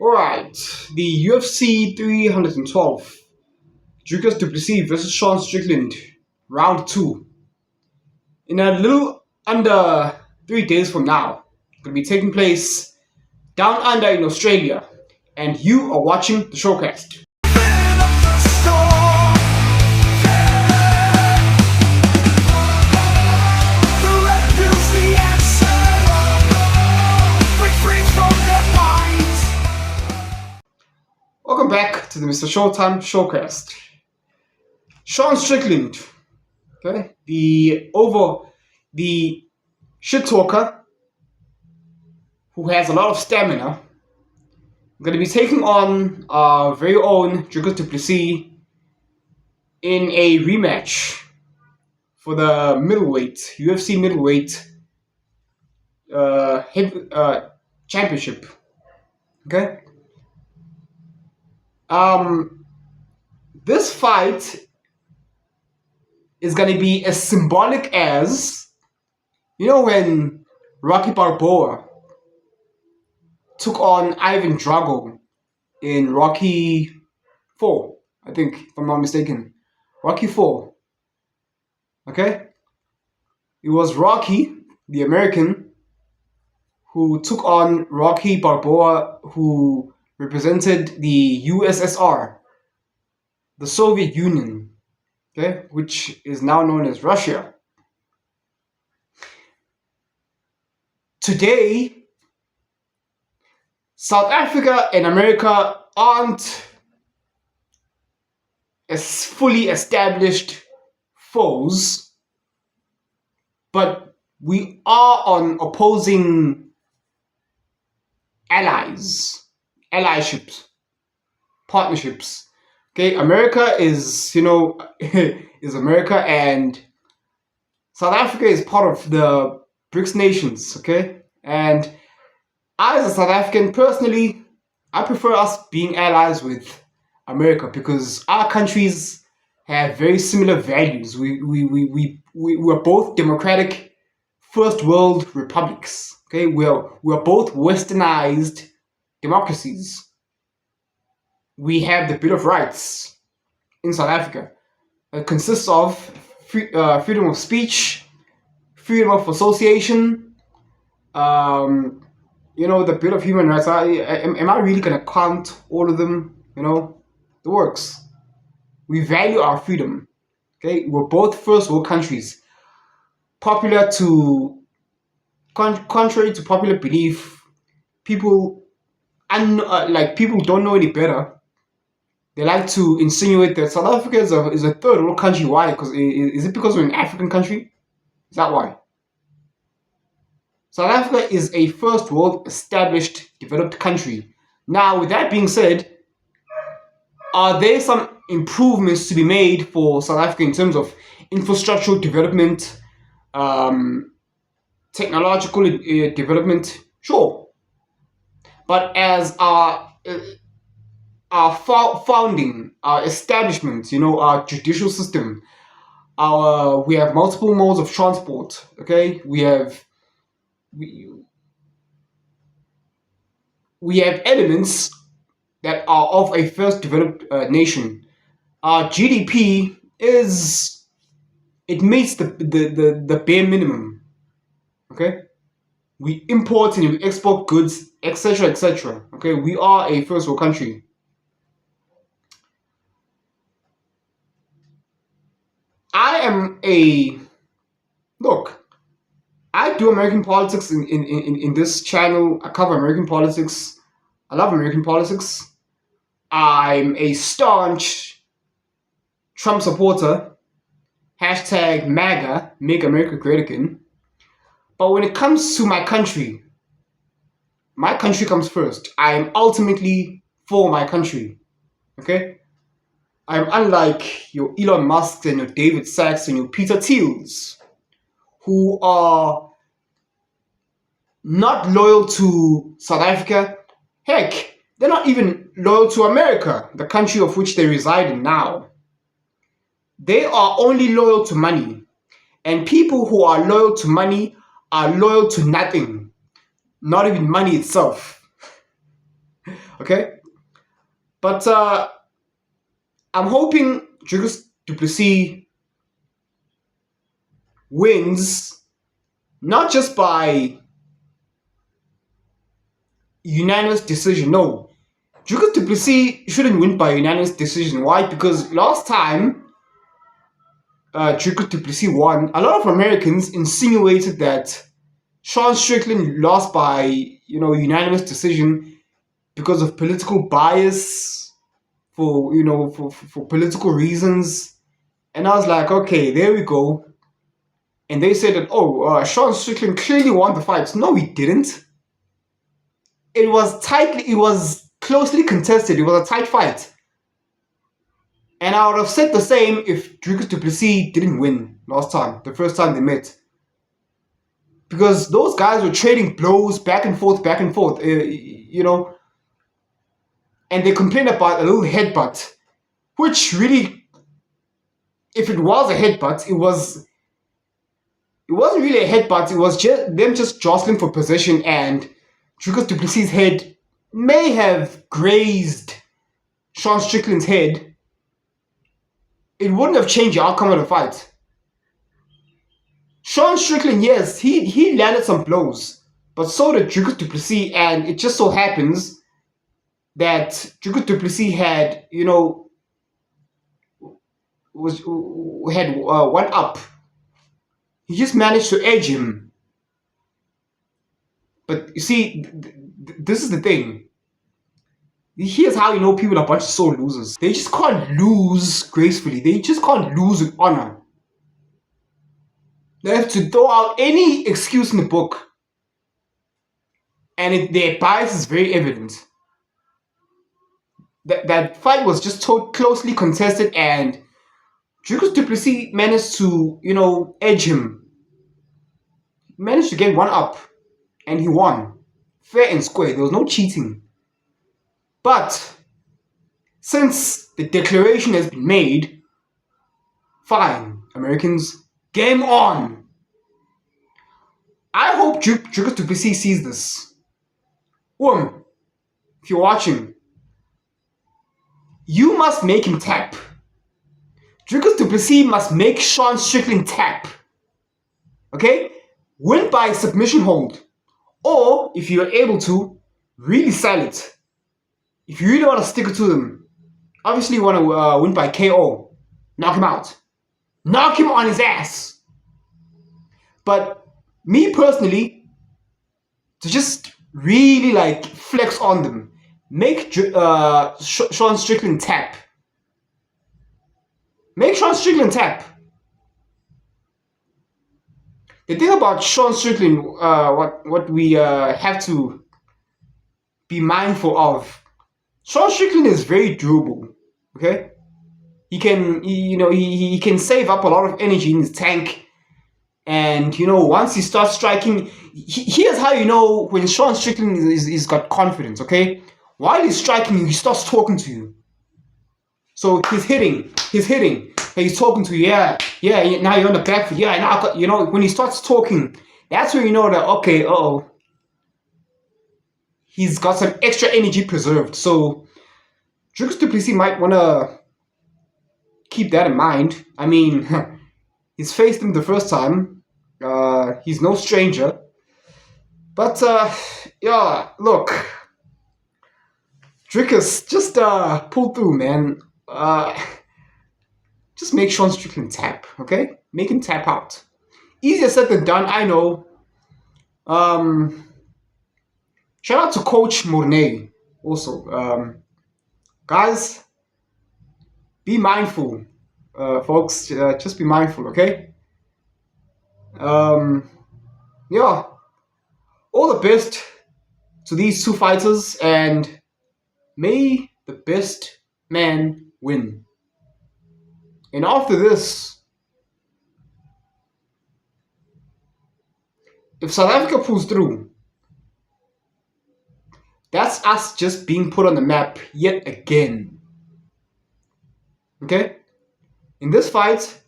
Alright, the UFC 312, Dricus du Plessis versus Strickland, round 2. In a little under 3 days from now, it's going to be taking place down under in Australia, and you are watching the showcast. Welcome back to the MrShowTym showcast. Sean Strickland, okay, the shit talker who has a lot of stamina, going to be taking on our very own Dricus du Plessis in a rematch for the middleweight UFC middleweight championship. Okay. This fight is going to be as symbolic as, when Rocky Balboa took on Ivan Drago in Rocky 4, I think, if I'm not mistaken. Rocky 4. Okay? It was Rocky, the American, who took on Rocky Balboa, who represented the USSR, the Soviet Union, okay, which is now known as Russia. Today, South Africa and America aren't as fully established foes, but we are on opposing allyships, partnerships. Okay, America is, is America, and South Africa is part of the BRICS nations, okay? And I, as a South African, personally, I prefer us being allies with America because our countries have very similar values. We're both democratic first world republics, okay? We're both westernized democracies. We have the Bill of Rights in South Africa. It consists of freedom of speech, freedom of association, the Bill of Human Rights. Am I really going to count all of them? The works. We value our freedom. Okay, we're both first world countries. Contrary to popular belief, people don't know any better. They like to insinuate that South Africa is a third world country. Why? Is it because we're an African country? Is that why? South Africa is a first world established developed country. Now, with that being said, are there some improvements to be made for South Africa in terms of infrastructural development, technological development? Sure. But as our founding, our establishment, our judicial system, we have multiple modes of transport. Okay, we have elements that are of a first developed nation. Our GDP meets the bare minimum. Okay, we import and we export goods, etc., etc. Okay, we are a first world country. I do American politics in this channel. I cover American politics. I love American politics. I'm a staunch Trump supporter. Hashtag MAGA, Make America Great Again. But when it comes to my country comes first. I am ultimately for my country. Okay? I'm unlike your Elon Musk and your David Sachs and your Peter Thiels, who are not loyal to South Africa. Heck, they're not even loyal to America, the country of which they reside in now. They are only loyal to money. And people who are loyal to money are loyal to nothing, not even money itself. Okay, but I'm hoping Dricus du Plessis wins not just by unanimous decision. No, Dricus du Plessis shouldn't win by unanimous decision. Why? Because last time Dricus du Plessis won, a lot of Americans insinuated that Sean Strickland lost by unanimous decision because of political bias, for for political reasons. And I was like, okay, there we go. And they said that, Sean Strickland clearly won the fight. No, he didn't. It was closely contested. It was a tight fight. And I would have said the same if Dricus du Plessis didn't win last time, the first time they met. Because those guys were trading blows back and forth, and they complained about a little headbutt, which really, if it was a headbutt, it wasn't really a headbutt. It was just them just jostling for position, and Dricus du Plessis' head may have grazed Sean Strickland's head. It wouldn't have changed the outcome of the fight. Sean Strickland, yes, he landed some blows, but so did Dricus du Plessis, and it just so happens that Dricus du Plessis had, had one up. He just managed to edge him. But you see, this is the thing. Here's how you know people are a bunch of sore losers. They just can't lose gracefully. They just can't lose with honor. They have to throw out any excuse in the book. And their bias is very evident. That fight was just so closely contested, and Dricus du Plessis managed to, edge him. He managed to get one up, and he won. Fair and square. There was no cheating. But since the declaration has been made, fine, Americans, game on. I hope Dricus du Plessis sees this. If you're watching, you must make him tap. Dricus du Plessis must make Sean Strickland tap. Okay? Win by submission hold. Or, if you're able to, really sell it. If you really want to stick it to them, obviously you want to win by KO. Knock him out. Knock him on his ass. But me personally, to just really flex on them, make Sean Strickland tap. Make Sean Strickland tap. The thing about Sean Strickland, what we have to be mindful of, Sean Strickland is very durable. Okay, he can save up a lot of energy in his tank, and once he starts striking, here's how you know when Sean Strickland is got confidence. Okay, while he's striking you, he starts talking to you. So he's hitting, and he's talking to you. Yeah. Now you're on the back foot. Yeah, now when he starts talking, that's when you know that okay, he's got some extra energy preserved. So Dricus du Plessis might want to keep that in mind. I mean, he's faced him the first time. He's no stranger. But yeah, look, Dricus, just pull through, man. Just make Sean Strickland tap, okay? Make him tap out. Easier said than done, I know. Shout out to Coach Mornay also. Guys, be mindful, folks. Just be mindful, okay? Yeah. All the best to these two fighters, and may the best man win. And after this, if South Africa pulls through, that's us just being put on the map yet again. Okay? In this fight,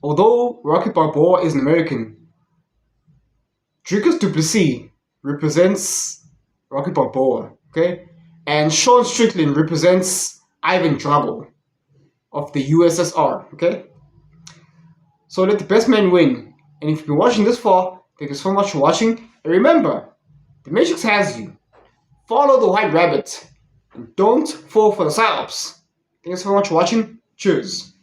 although Rocky Balboa is an American, Dricus du Plessis represents Rocky Balboa. Okay? and Sean Strickland represents Ivan Drago of the USSR. Okay, so let the best man win. And if you've been watching this far, thank you so much for watching. And remember, the Matrix has you. Follow the white rabbit and don't fall for the psyops. Thank you so much for watching. Cheers.